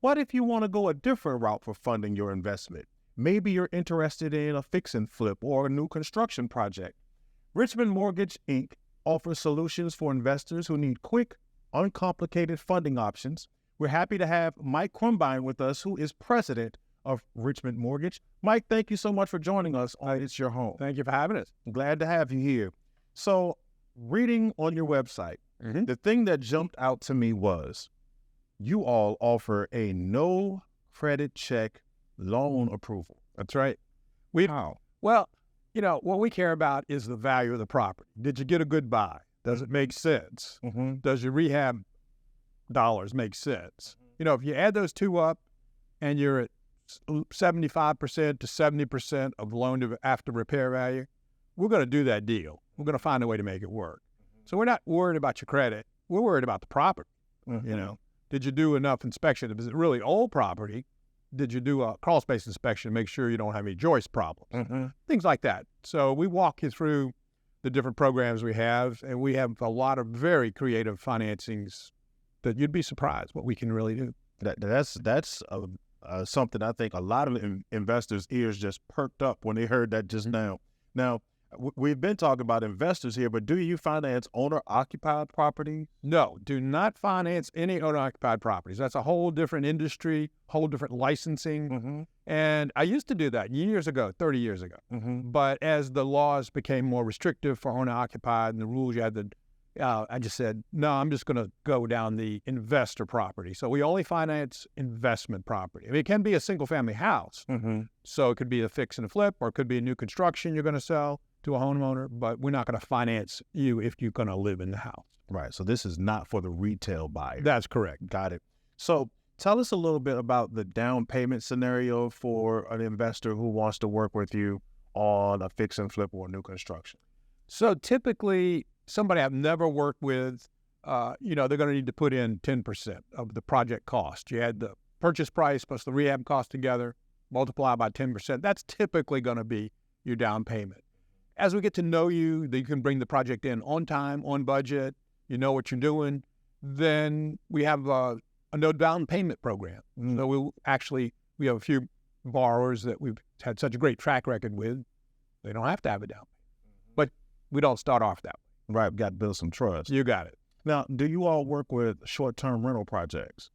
What if you want to go a different route for funding your investment? Maybe you're interested in a fix and flip or a new construction project. Richmond Mortgage, Inc. offers solutions for investors who need quick, uncomplicated funding options. We're happy to have Mike Krumbein with us, who is president of Richmond Mortgage. Mike, thank you so much for joining us on It's Your Home. Thank you for having us. Glad to have you here. So, reading on your website, the thing that jumped out to me was you all offer a no credit check loan approval. That's right. How? Well, what we care about is the value of the property. Did you get a good buy? Does it make sense? Does your rehab dollars make sense? If you add those two up and you're at 75% to 70% of loan to after repair value, we're going to do that deal. We're going to find a way to make it work. So we're not worried about your credit. We're worried about the property. Did you do enough inspection? If it's really old property, did you do a crawl space inspection to make sure you don't have any joist problems? Things like that. So we walk you through the different programs we have, and we have a lot of very creative financings that you'd be surprised what we can really do. That's something I think a lot of investors' ears just perked up when they heard that just now. Now, we've been talking about investors here, but do you finance owner-occupied property? No, do not finance any owner-occupied properties. That's a whole different industry, whole different licensing. And I used to do that years ago, 30 years ago. But as the laws became more restrictive for owner-occupied and the rules you had to, I just said, no, I'm just going to go down the investor property. So we only finance investment property. I mean, it can be a single-family house. So it could be a fix and a flip, or it could be a new construction you're going to sell to a homeowner, but we're not going to finance you if you're going to live in the house. Right. So this is not for the retail buyer. That's correct. Got it. So tell us a little bit about the down payment scenario for an investor who wants to work with you on a fix and flip or new construction. So typically, somebody I've never worked with, they're going to need to put in 10% of the project cost. You add the purchase price plus the rehab cost together, multiply by 10%. That's typically going to be your down payment. As we get to know you, that you can bring the project in on time, on budget, you know what you're doing, then we have a no down payment program. So we have a few borrowers that we've had such a great track record with, they don't have to have a down payment. But we don't start off that way. Right, got to build some trust. You got it. Now, do you all work with short-term rental projects?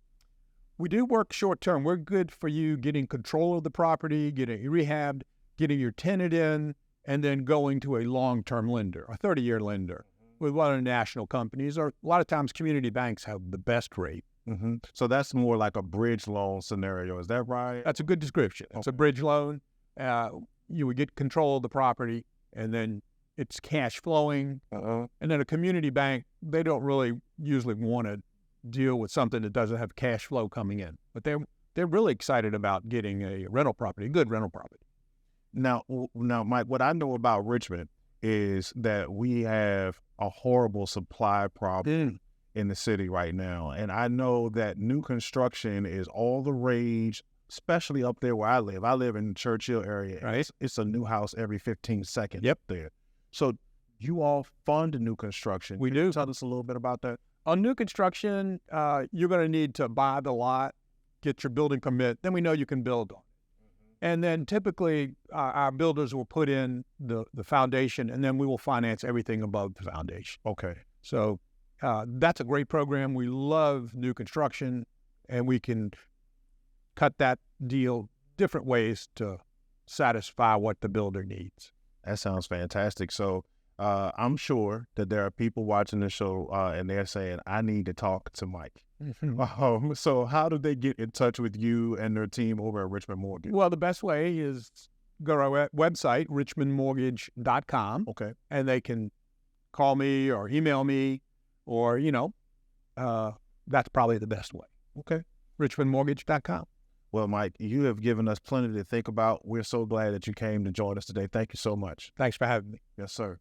We do work short-term. We're good for you getting control of the property, getting rehabbed, getting your tenant in, and then going to a long-term lender, a 30-year lender with one of the national companies, or a lot of times community banks have the best rate. So that's more like a bridge loan scenario. Is that right? That's a good description. It's a bridge loan. You would get control of the property, and then it's cash flowing. And then a community bank, they don't really usually want to deal with something that doesn't have cash flow coming in. But they're really excited about getting a rental property, a good rental property. Now, Mike, what I know about Richmond is that we have a horrible supply problem in the city right now. And I know that new construction is all the rage, especially up there where I live. I live in the Churchill area. Right. It's a new house every 15 seconds. Yep. There. So you all fund new construction. We Can you do. tell us a little bit about that? On new construction, you're going to need to buy the lot, get your building permit, then we know you can build on it. And then typically our builders will put in the foundation, and then we will finance everything above the foundation. Okay. So that's a great program. We love new construction, and we can cut that deal different ways to satisfy what the builder needs. That sounds fantastic. So I'm sure that there are people watching the show and they're saying, I need to talk to Mike. So how do they get in touch with you and their team over at Richmond Mortgage? Well, the best way is go to our website, richmondmortgage.com. Okay. And they can call me or email me, or, that's probably the best way. Okay. richmondmortgage.com. Well, Mike, you have given us plenty to think about. We're so glad that you came to join us today. Thank you so much. Thanks for having me. Yes, sir.